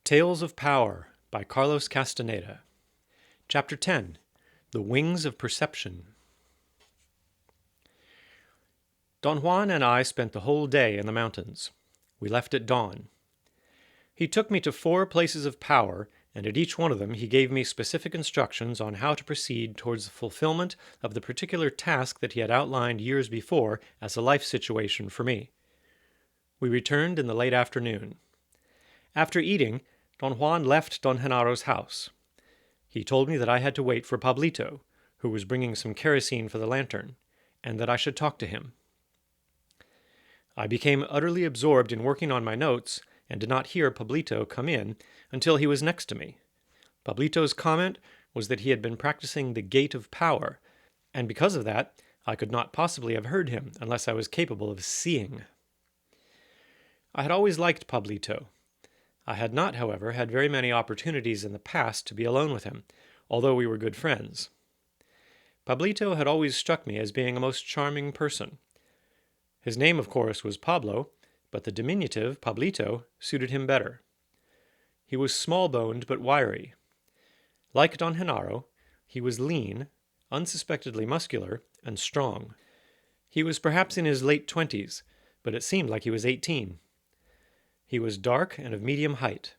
Tales of Power by Carlos Castaneda. Chapter 10. The Wings of Perception. Don Juan and I spent the whole day in the mountains. We left at dawn. He took me to 4 places of power, and at each one of them he gave me specific instructions on how to proceed towards the fulfillment of the particular task that he had outlined years before as a life situation for me. We returned in the late afternoon. After eating, Don Juan left Don Genaro's house. He told me that I had to wait for Pablito, who was bringing some kerosene for the lantern, and that I should talk to him. I became utterly absorbed in working on my notes and did not hear Pablito come in until he was next to me. Pablito's comment was that he had been practicing the gate of power, and because of that, I could not possibly have heard him unless I was capable of seeing. I had always liked Pablito. I had not, however, had very many opportunities in the past to be alone with him, although we were good friends. Pablito had always struck me as being a most charming person. His name, of course, was Pablo, but the diminutive, Pablito, suited him better. He was small-boned but wiry. Like Don Genaro, he was lean, unsuspectedly muscular, and strong. He was perhaps in his late 20s, but it seemed like he was 18. He was dark and of medium height.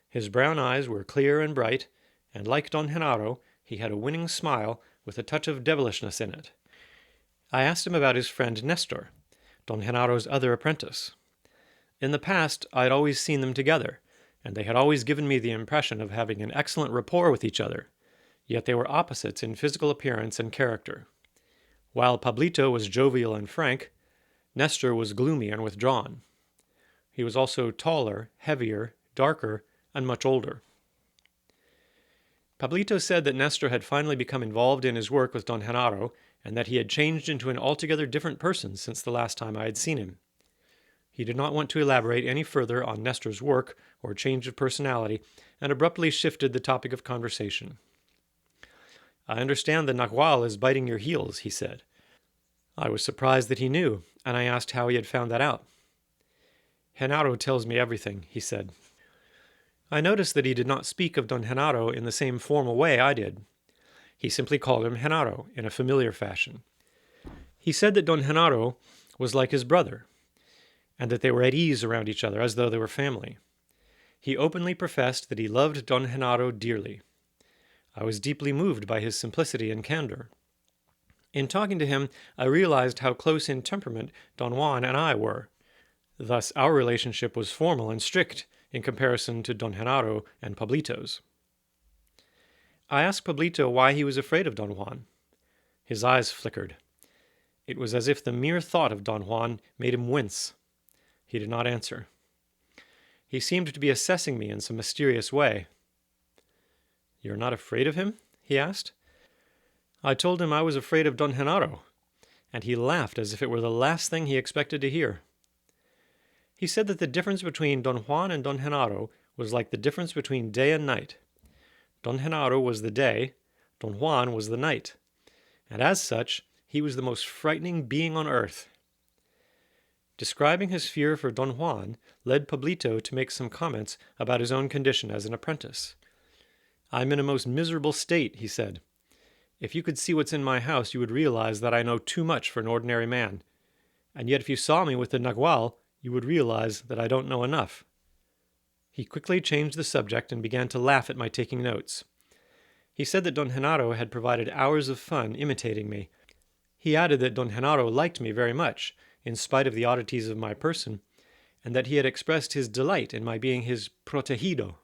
His brown eyes were clear and bright, and like Don Genaro, he had a winning smile with a touch of devilishness in it. I asked him about his friend Nestor, Don Genaro's other apprentice. In the past, I had always seen them together, and they had always given me the impression of having an excellent rapport with each other, yet they were opposites in physical appearance and character. While Pablito was jovial and frank, Nestor was gloomy and withdrawn. He was also taller, heavier, darker, and much older. Pablito said that Nestor had finally become involved in his work with Don Genaro, and that he had changed into an altogether different person since the last time I had seen him. He did not want to elaborate any further on Nestor's work or change of personality, and abruptly shifted the topic of conversation. "I understand the Nagual is biting your heels," he said. I was surprised that he knew, and I asked how he had found that out. "Genaro tells me everything," he said. I noticed that he did not speak of Don Genaro in the same formal way I did. He simply called him Genaro in a familiar fashion. He said that Don Genaro was like his brother, and that they were at ease around each other as though they were family. He openly professed that he loved Don Genaro dearly. I was deeply moved by his simplicity and candor. In talking to him, I realized how close in temperament Don Juan and I were. Thus, our relationship was formal and strict in comparison to Don Genaro and Pablito's. I asked Pablito why he was afraid of Don Juan. His eyes flickered. It was as if the mere thought of Don Juan made him wince. He did not answer. He seemed to be assessing me in some mysterious way. "You're not afraid of him?" he asked. I told him I was afraid of Don Genaro, and he laughed as if it were the last thing he expected to hear. He said that the difference between Don Juan and Don Genaro was like the difference between day and night. Don Genaro was the day, Don Juan was the night, and as such, he was the most frightening being on earth. Describing his fear for Don Juan led Pablito to make some comments about his own condition as an apprentice. "I'm in a most miserable state," he said. "If you could see what's in my house, you would realize that I know too much for an ordinary man. And yet if you saw me with the Nagual, you would realize that I don't know enough." He quickly changed the subject and began to laugh at my taking notes. He said that Don Genaro had provided hours of fun imitating me. He added that Don Genaro liked me very much, in spite of the oddities of my person, and that he had expressed his delight in my being his protegido.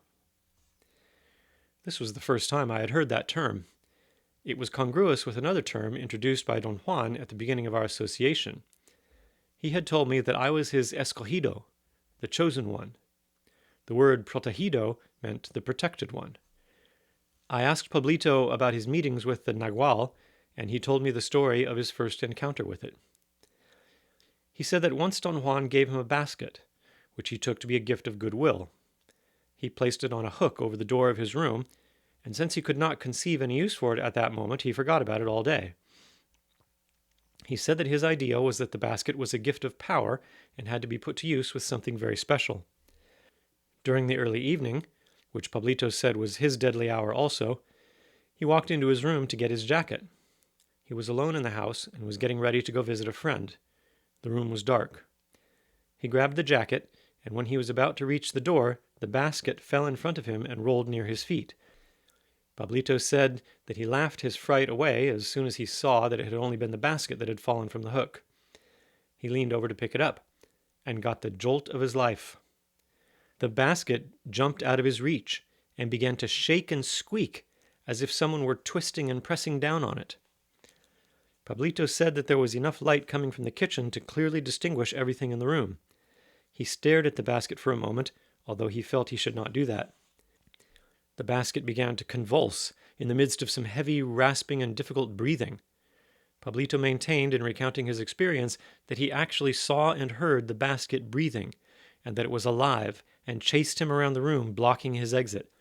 This was the first time I had heard that term. It was congruous with another term introduced by Don Juan at the beginning of our association. He had told me that I was his escogido, the chosen one. The word protegido meant the protected one. I asked Pablito about his meetings with the Nagual, and he told me the story of his first encounter with it. He said that once Don Juan gave him a basket, which he took to be a gift of goodwill. He placed it on a hook over the door of his room, and since he could not conceive any use for it at that moment, he forgot about it all day. He said that his idea was that the basket was a gift of power and had to be put to use with something very special. During the early evening, which Pablito said was his deadly hour also, he walked into his room to get his jacket. He was alone in the house and was getting ready to go visit a friend. The room was dark. He grabbed the jacket, and when he was about to reach the door, the basket fell in front of him and rolled near his feet. Pablito said that he laughed his fright away as soon as he saw that it had only been the basket that had fallen from the hook. He leaned over to pick it up, and got the jolt of his life. The basket jumped out of his reach and began to shake and squeak as if someone were twisting and pressing down on it. Pablito said that there was enough light coming from the kitchen to clearly distinguish everything in the room. He stared at the basket for a moment, although he felt he should not do that. The basket began to convulse in the midst of some heavy, rasping, and difficult breathing. Pablito maintained in recounting his experience that he actually saw and heard the basket breathing, and that it was alive and chased him around the room, blocking his exit.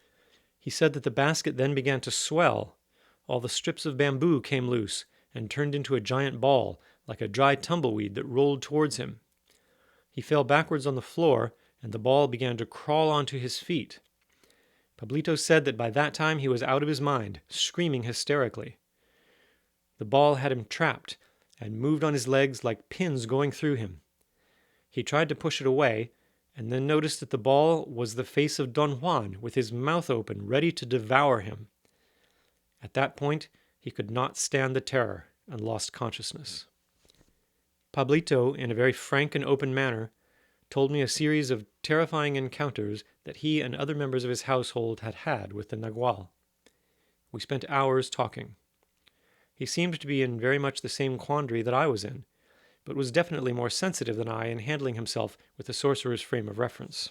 He said that the basket then began to swell. All the strips of bamboo came loose and turned into a giant ball, like a dry tumbleweed that rolled towards him. He fell backwards on the floor, and the ball began to crawl onto his feet. Pablito said that by that time he was out of his mind, screaming hysterically. The ball had him trapped and moved on his legs like pins going through him. He tried to push it away, and then noticed that the ball was the face of Don Juan, with his mouth open, ready to devour him. At that point, he could not stand the terror and lost consciousness. Pablito, in a very frank and open manner, told me a series of terrifying encounters that he and other members of his household had had with the Nagual. We spent hours talking. He seemed to be in very much the same quandary that I was in, but was definitely more sensitive than I in handling himself with the sorcerer's frame of reference.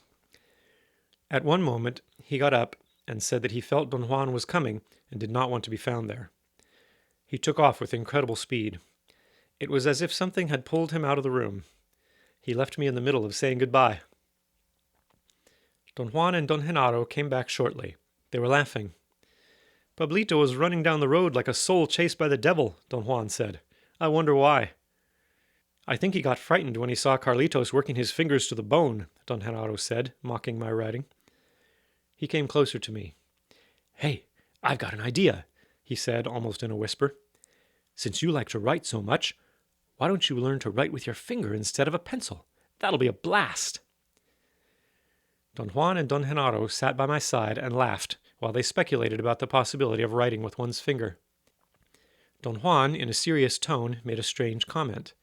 At one moment, he got up and said that he felt Don Juan was coming and did not want to be found there. He took off with incredible speed. It was as if something had pulled him out of the room. He left me in the middle of saying goodbye. Don Juan and Don Genaro came back shortly. They were laughing. "Pablito was running down the road like a soul chased by the devil," Don Juan said. "I wonder why." "I think he got frightened when he saw Carlitos working his fingers to the bone," Don Genaro said, mocking my writing. He came closer to me. "Hey, I've got an idea," he said, almost in a whisper. "Since you like to write so much, why don't you learn to write with your finger instead of a pencil? That'll be a blast." Don Juan and Don Genaro sat by my side and laughed while they speculated about the possibility of writing with one's finger. Don Juan, in a serious tone, made a strange comment.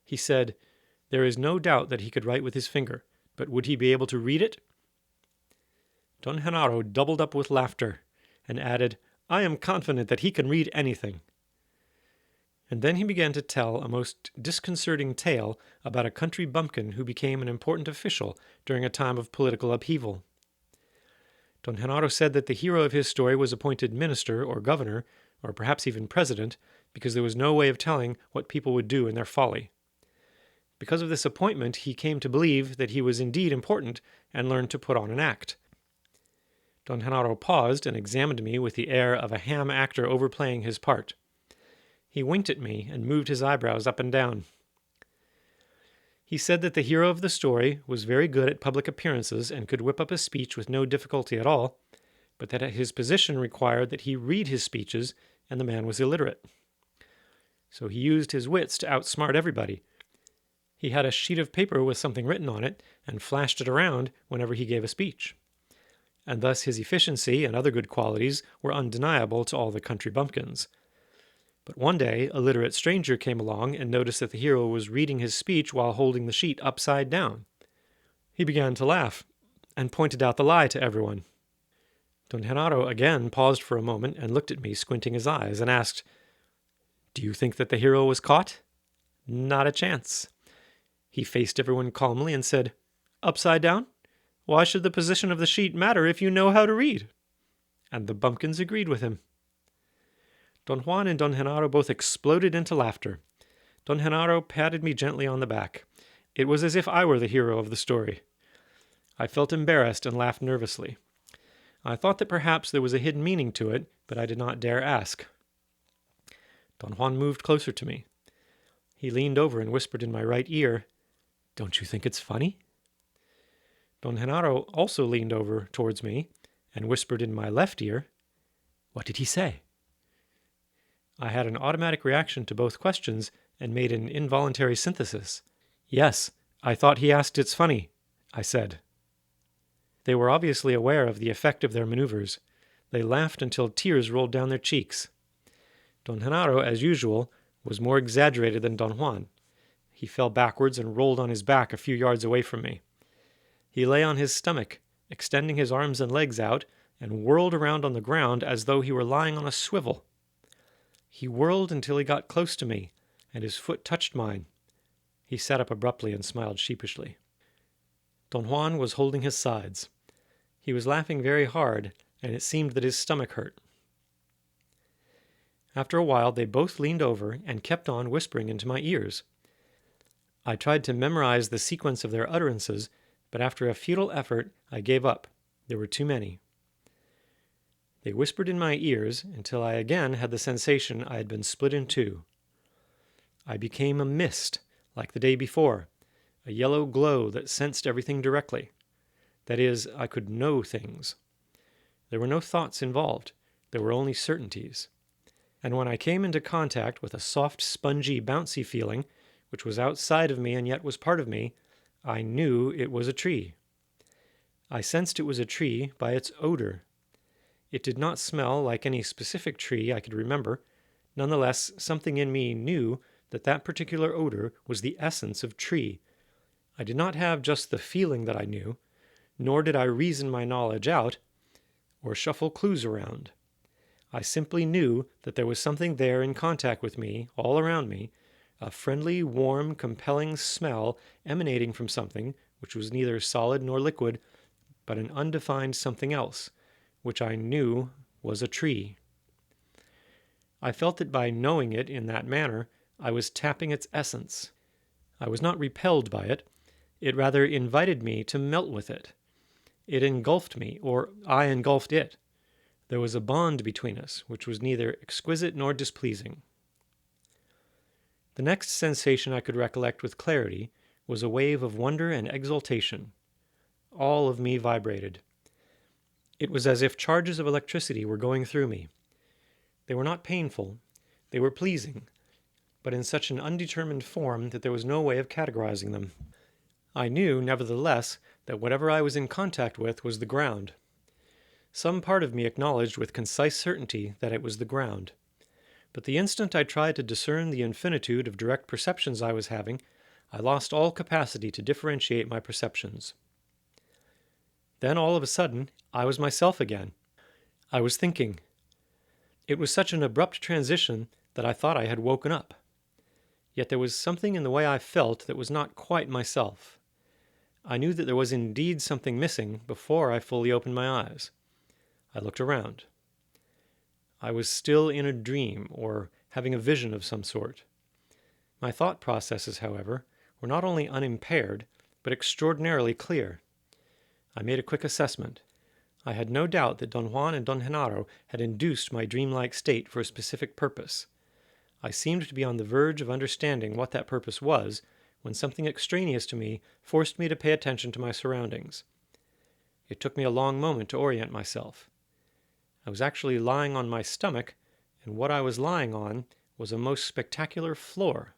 He said, "There is no doubt that he could write with his finger, but would he be able to read it?" Don Genaro doubled up with laughter and added, "I am confident that he can read anything." And then he began to tell a most disconcerting tale about a country bumpkin who became an important official during a time of political upheaval. Don Genaro said that the hero of his story was appointed minister or governor, or perhaps even president, because there was no way of telling what people would do in their folly. Because of this appointment, he came to believe that he was indeed important and learned to put on an act. Don Genaro paused and examined me with the air of a ham actor overplaying his part. He winked at me and moved his eyebrows up and down. He said that the hero of the story was very good at public appearances and could whip up a speech with no difficulty at all, but that his position required that he read his speeches, and the man was illiterate. So he used his wits to outsmart everybody. He had a sheet of paper with something written on it and flashed it around whenever he gave a speech. And thus his efficiency and other good qualities were undeniable to all the country bumpkins. But one day, a literate stranger came along and noticed that the hero was reading his speech while holding the sheet upside down. He began to laugh and pointed out the lie to everyone. Don Genaro again paused for a moment and looked at me, squinting his eyes, and asked, "Do you think that the hero was caught?" "Not a chance." He faced everyone calmly and said, "Upside down? Why should the position of the sheet matter if you know how to read?" And the bumpkins agreed with him. Don Juan and Don Genaro both exploded into laughter. Don Genaro patted me gently on the back. It was as if I were the hero of the story. I felt embarrassed and laughed nervously. I thought that perhaps there was a hidden meaning to it, but I did not dare ask. Don Juan moved closer to me. He leaned over and whispered in my right ear, "Don't you think it's funny?" Don Genaro also leaned over towards me and whispered in my left ear, "What did he say?" I had an automatic reaction to both questions and made an involuntary synthesis. "Yes, I thought he asked it's funny," I said. They were obviously aware of the effect of their maneuvers. They laughed until tears rolled down their cheeks. Don Genaro, as usual, was more exaggerated than Don Juan. He fell backwards and rolled on his back a few yards away from me. He lay on his stomach, extending his arms and legs out, and whirled around on the ground as though he were lying on a swivel. He whirled until he got close to me, and his foot touched mine. He sat up abruptly and smiled sheepishly. Don Juan was holding his sides. He was laughing very hard, and it seemed that his stomach hurt. After a while, they both leaned over and kept on whispering into my ears. I tried to memorize the sequence of their utterances, but after a futile effort, I gave up. There were too many. They whispered in my ears until I again had the sensation I had been split in two. I became a mist, like the day before, a yellow glow that sensed everything directly. That is, I could know things. There were no thoughts involved. There were only certainties. And when I came into contact with a soft, spongy, bouncy feeling, which was outside of me and yet was part of me, I knew it was a tree. I sensed it was a tree by its odor. It did not smell like any specific tree I could remember. Nonetheless, something in me knew that that particular odor was the essence of tree. I did not have just the feeling that I knew, nor did I reason my knowledge out or shuffle clues around. I simply knew that there was something there in contact with me, all around me, a friendly, warm, compelling smell emanating from something which was neither solid nor liquid, but an undefined something else, which I knew was a tree. I felt that by knowing it in that manner, I was tapping its essence. I was not repelled by it. It rather invited me to melt with it. It engulfed me, or I engulfed it. There was a bond between us, which was neither exquisite nor displeasing. The next sensation I could recollect with clarity was a wave of wonder and exultation. All of me vibrated. It was as if charges of electricity were going through me. They were not painful. They were pleasing, but in such an undetermined form that there was no way of categorizing them. I knew, nevertheless, that whatever I was in contact with was the ground. Some part of me acknowledged with concise certainty that it was the ground. But the instant I tried to discern the infinitude of direct perceptions I was having, I lost all capacity to differentiate my perceptions. Then, all of a sudden, I was myself again. I was thinking. It was such an abrupt transition that I thought I had woken up. Yet there was something in the way I felt that was not quite myself. I knew that there was indeed something missing before I fully opened my eyes. I looked around. I was still in a dream, or having a vision of some sort. My thought processes, however, were not only unimpaired, but extraordinarily clear. I made a quick assessment. I had no doubt that Don Juan and Don Genaro had induced my dreamlike state for a specific purpose. I seemed to be on the verge of understanding what that purpose was, when something extraneous to me forced me to pay attention to my surroundings. It took me a long moment to orient myself. I was actually lying on my stomach, and what I was lying on was a most spectacular floor.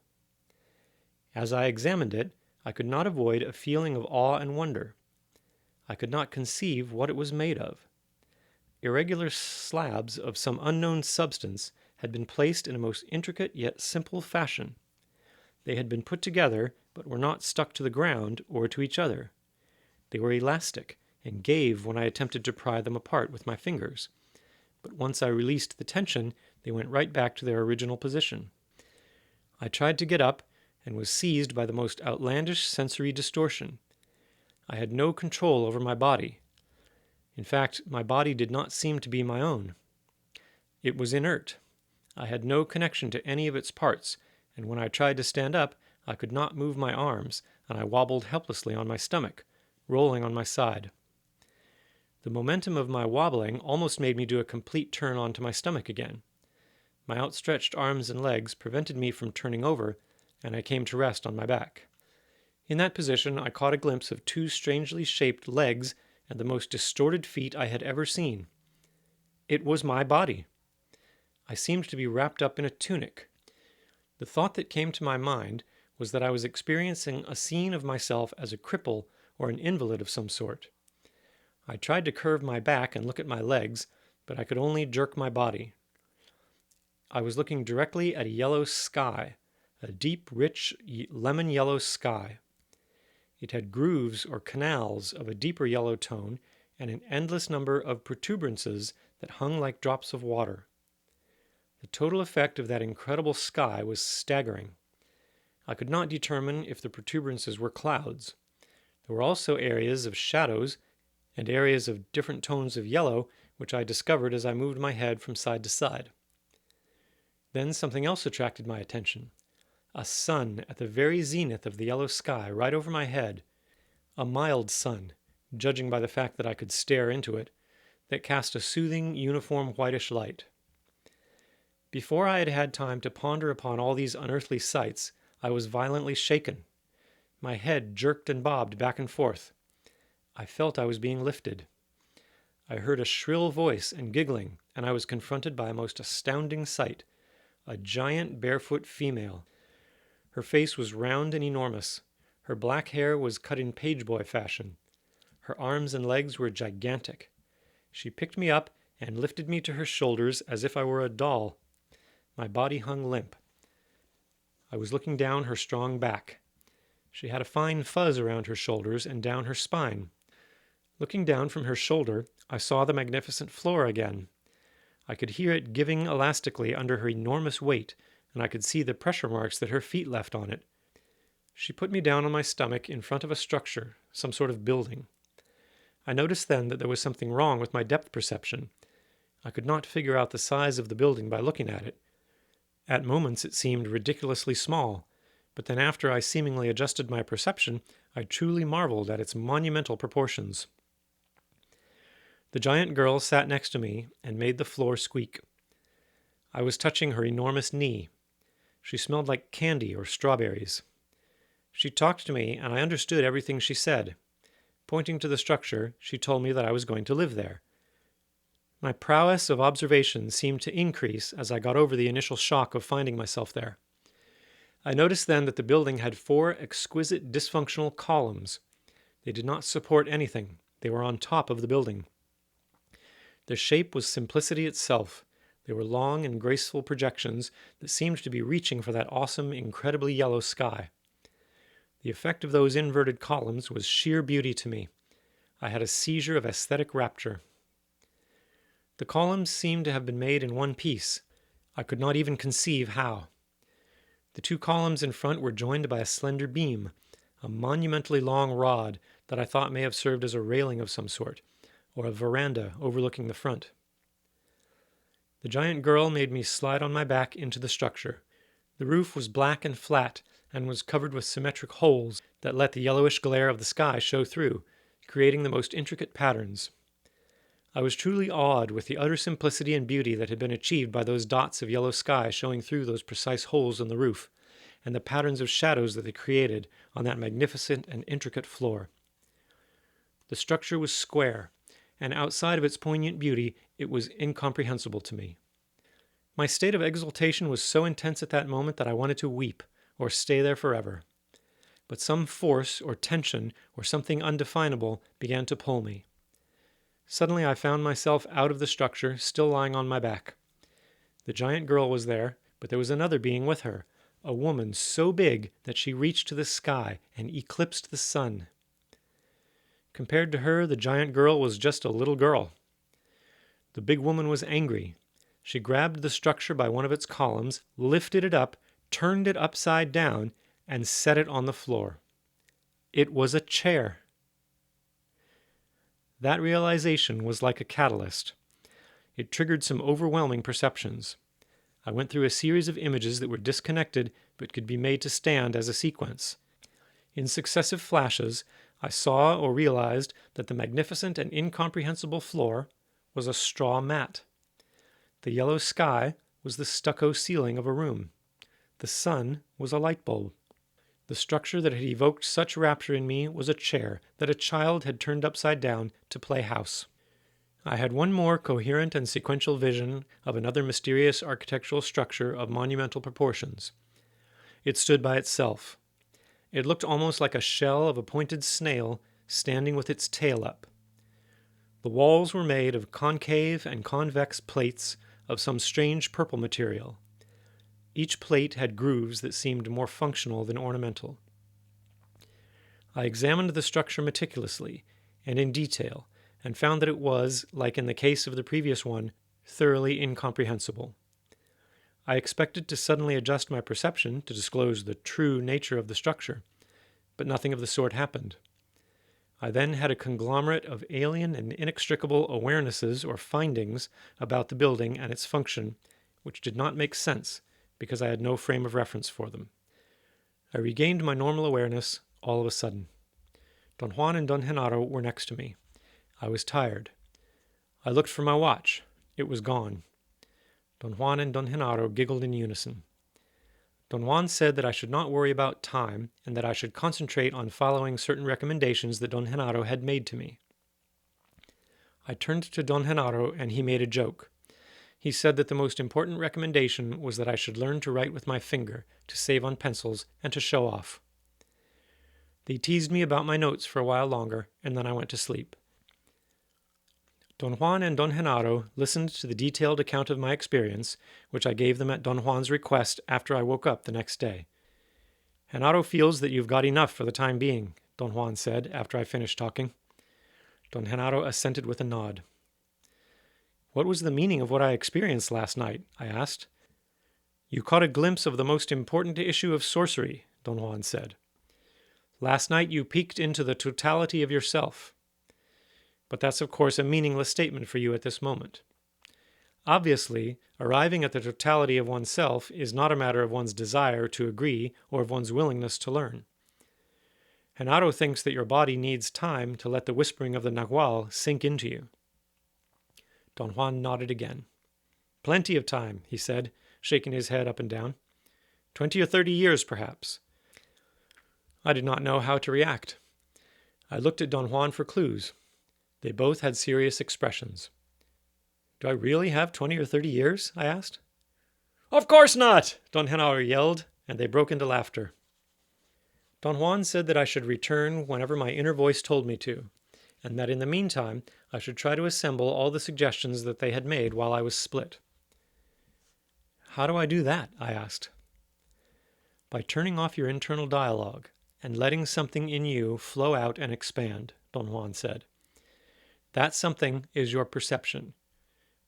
As I examined it, I could not avoid a feeling of awe and wonder. I could not conceive what it was made of. Irregular slabs of some unknown substance had been placed in a most intricate yet simple fashion. They had been put together, but were not stuck to the ground or to each other. They were elastic, and gave when I attempted to pry them apart with my fingers. But once I released the tension, they went right back to their original position. I tried to get up, and was seized by the most outlandish sensory distortion. I had no control over my body. In fact, my body did not seem to be my own. It was inert. I had no connection to any of its parts, and when I tried to stand up, I could not move my arms, and I wobbled helplessly on my stomach, rolling on my side. The momentum of my wobbling almost made me do a complete turn onto my stomach again. My outstretched arms and legs prevented me from turning over, and I came to rest on my back. In that position, I caught a glimpse of two strangely shaped legs and the most distorted feet I had ever seen. It was my body. I seemed to be wrapped up in a tunic. The thought that came to my mind was that I was experiencing a scene of myself as a cripple or an invalid of some sort. I tried to curve my back and look at my legs, but I could only jerk my body. I was looking directly at a yellow sky, a deep, rich, lemon yellow sky. It had grooves or canals of a deeper yellow tone and an endless number of protuberances that hung like drops of water. The total effect of that incredible sky was staggering. I could not determine if the protuberances were clouds. There were also areas of shadows and areas of different tones of yellow, which I discovered as I moved my head from side to side. Then something else attracted my attention. A sun at the very zenith of the yellow sky right over my head. A mild sun, judging by the fact that I could stare into it, that cast a soothing, uniform whitish light. Before I had had time to ponder upon all these unearthly sights, I was violently shaken. My head jerked and bobbed back and forth. I felt I was being lifted. I heard a shrill voice and giggling, and I was confronted by a most astounding sight. A giant barefoot female. Her face was round and enormous. Her black hair was cut in pageboy fashion. Her arms and legs were gigantic. She picked me up and lifted me to her shoulders as if I were a doll. My body hung limp. I was looking down her strong back. She had a fine fuzz around her shoulders and down her spine. Looking down from her shoulder, I saw the magnificent floor again. I could hear it giving elastically under her enormous weight, and I could see the pressure marks that her feet left on it. She put me down on my stomach in front of a structure, some sort of building. I noticed then that there was something wrong with my depth perception. I could not figure out the size of the building by looking at it. At moments it seemed ridiculously small, but then after I seemingly adjusted my perception, I truly marveled at its monumental proportions. The giant girl sat next to me and made the floor squeak. I was touching her enormous knee. She smelled like candy or strawberries. She talked to me, and I understood everything she said. Pointing to the structure, she told me that I was going to live there. My prowess of observation seemed to increase as I got over the initial shock of finding myself there. I noticed then that the building had 4 exquisite dysfunctional columns. They did not support anything. They were on top of the building. Their shape was simplicity itself. They were long and graceful projections that seemed to be reaching for that awesome, incredibly yellow sky. The effect of those inverted columns was sheer beauty to me. I had a seizure of aesthetic rapture. The columns seemed to have been made in one piece. I could not even conceive how. The 2 columns in front were joined by a slender beam, a monumentally long rod that I thought may have served as a railing of some sort, or a veranda overlooking the front. The giant girl made me slide on my back into the structure. The roof was black and flat and was covered with symmetric holes that let the yellowish glare of the sky show through, creating the most intricate patterns. I was truly awed with the utter simplicity and beauty that had been achieved by those dots of yellow sky showing through those precise holes in the roof, and the patterns of shadows that they created on that magnificent and intricate floor. The structure was square, and outside of its poignant beauty, it was incomprehensible to me. My state of exultation was so intense at that moment that I wanted to weep, or stay there forever. But some force or tension or something undefinable began to pull me. Suddenly I found myself out of the structure, still lying on my back. The giant girl was there, but there was another being with her, a woman so big that she reached to the sky and eclipsed the sun. Compared to her, the giant girl was just a little girl. The big woman was angry. She grabbed the structure by one of its columns, lifted it up, turned it upside down, and set it on the floor. It was a chair. That realization was like a catalyst. It triggered some overwhelming perceptions. I went through a series of images that were disconnected but could be made to stand as a sequence. In successive flashes, I saw or realized that the magnificent and incomprehensible floor was a straw mat. The yellow sky was the stucco ceiling of a room. The sun was a light bulb. The structure that had evoked such rapture in me was a chair that a child had turned upside down to play house. I had one more coherent and sequential vision of another mysterious architectural structure of monumental proportions. It stood by itself. It looked almost like a shell of a pointed snail standing with its tail up. The walls were made of concave and convex plates of some strange purple material. Each plate had grooves that seemed more functional than ornamental. I examined the structure meticulously and in detail, and found that it was, like in the case of the previous one, thoroughly incomprehensible. I expected to suddenly adjust my perception to disclose the true nature of the structure, but nothing of the sort happened. I then had a conglomerate of alien and inextricable awarenesses or findings about the building and its function, which did not make sense because I had no frame of reference for them. I regained my normal awareness all of a sudden. Don Juan and Don Genaro were next to me. I was tired. I looked for my watch. It was gone. Don Juan and Don Genaro giggled in unison. Don Juan said that I should not worry about time and that I should concentrate on following certain recommendations that Don Genaro had made to me. I turned to Don Genaro and he made a joke. He said that the most important recommendation was that I should learn to write with my finger, to save on pencils, and to show off. They teased me about my notes for a while longer, and then I went to sleep. Don Juan and Don Genaro listened to the detailed account of my experience, which I gave them at Don Juan's request after I woke up the next day. Genaro feels that you've got enough for the time being, Don Juan said after I finished talking. Don Genaro assented with a nod. What was the meaning of what I experienced last night? I asked. You caught a glimpse of the most important issue of sorcery, Don Juan said. Last night you peeked into the totality of yourself. But that's of course a meaningless statement for you at this moment. Obviously, arriving at the totality of oneself is not a matter of one's desire to agree or of one's willingness to learn. Genaro thinks that your body needs time to let the whispering of the Nagual sink into you. Don Juan nodded again. Plenty of time, he said, shaking his head up and down. 20 or 30 years, perhaps. I did not know how to react. I looked at Don Juan for clues. They both had serious expressions. Do I really have 20 or 30 years? I asked. Of course not! Don Genaro yelled, and they broke into laughter. Don Juan said that I should return whenever my inner voice told me to, and that in the meantime I should try to assemble all the suggestions that they had made while I was split. How do I do that? I asked. By turning off your internal dialogue and letting something in you flow out and expand, Don Juan said. That something is your perception,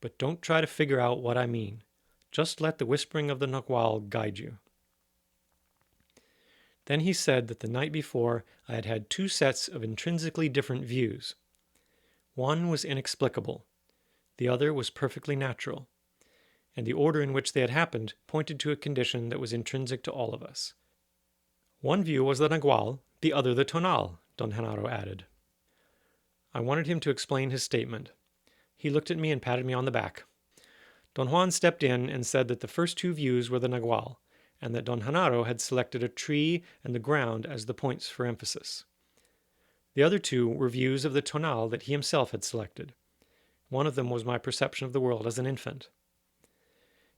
but don't try to figure out what I mean. Just let the whispering of the Nagual guide you. Then he said that the night before I had had two sets of intrinsically different views. One was inexplicable, the other was perfectly natural, and the order in which they had happened pointed to a condition that was intrinsic to all of us. One view was the Nagual, the other the Tonal, Don Genaro added. I wanted him to explain his statement. He looked at me and patted me on the back. Don Juan stepped in and said that the first two views were the Nagual, and that Don Genaro had selected a tree and the ground as the points for emphasis. The other two were views of the Tonal that he himself had selected. One of them was my perception of the world as an infant.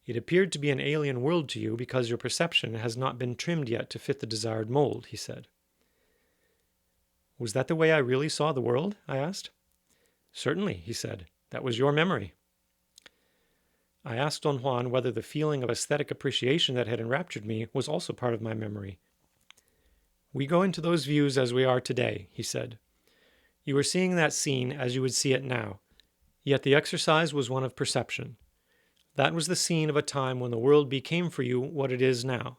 It appeared to be an alien world to you because your perception has not been trimmed yet to fit the desired mold, he said. Was that the way I really saw the world? I asked. Certainly, he said. That was your memory. I asked Don Juan whether the feeling of aesthetic appreciation that had enraptured me was also part of my memory. We go into those views as we are today, he said. You were seeing that scene as you would see it now, yet the exercise was one of perception. That was the scene of a time when the world became for you what it is now,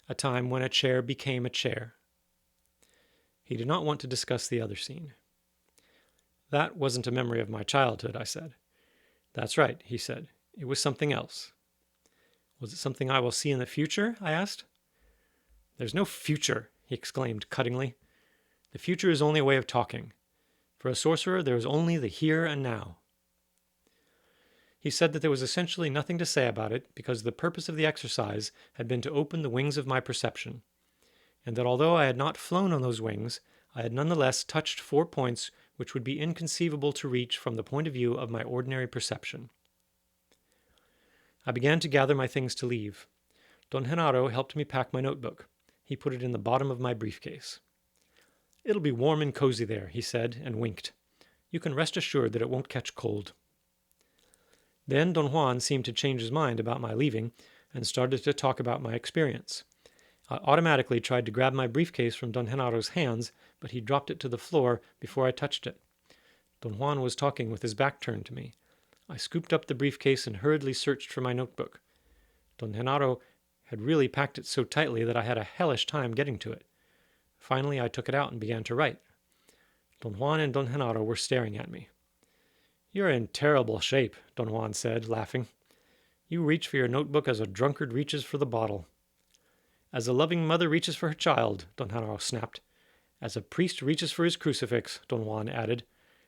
a time when a chair became a chair. He did not want to discuss the other scene. That wasn't a memory of my childhood, I said. That's right, he said. It was something else. Was it something I will see in the future? I asked. There's no future, he exclaimed cuttingly. The future is only a way of talking. For a sorcerer, there is only the here and now. He said that there was essentially nothing to say about it because the purpose of the exercise had been to open the wings of my perception. and that although I had not flown on those wings, I had nonetheless touched 4 points which would be inconceivable to reach from the point of view of my ordinary perception. I began to gather my things to leave. Don Genaro helped me pack my notebook. He put it in the bottom of my briefcase. "It'll be warm and cozy there," he said, and winked. "You can rest assured that it won't catch cold." Then Don Juan seemed to change his mind about my leaving and started to talk about my experience. I automatically tried to grab my briefcase from Don Genaro's hands, but he dropped it to the floor before I touched it. Don Juan was talking with his back turned to me. I scooped up the briefcase and hurriedly searched for my notebook. Don Genaro had really packed it so tightly that I had a hellish time getting to it. Finally, I took it out and began to write. Don Juan and Don Genaro were staring at me. "You're in terrible shape," Don Juan said, laughing. "You reach for your notebook as a drunkard reaches for the bottle." "As a loving mother reaches for her child," Don Genaro snapped. "As a priest reaches for his crucifix," Don Juan added.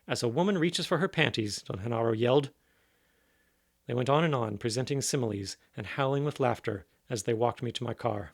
"As a woman reaches for her panties," Don Genaro yelled. They went on, presenting similes and howling with laughter as they walked me to my car.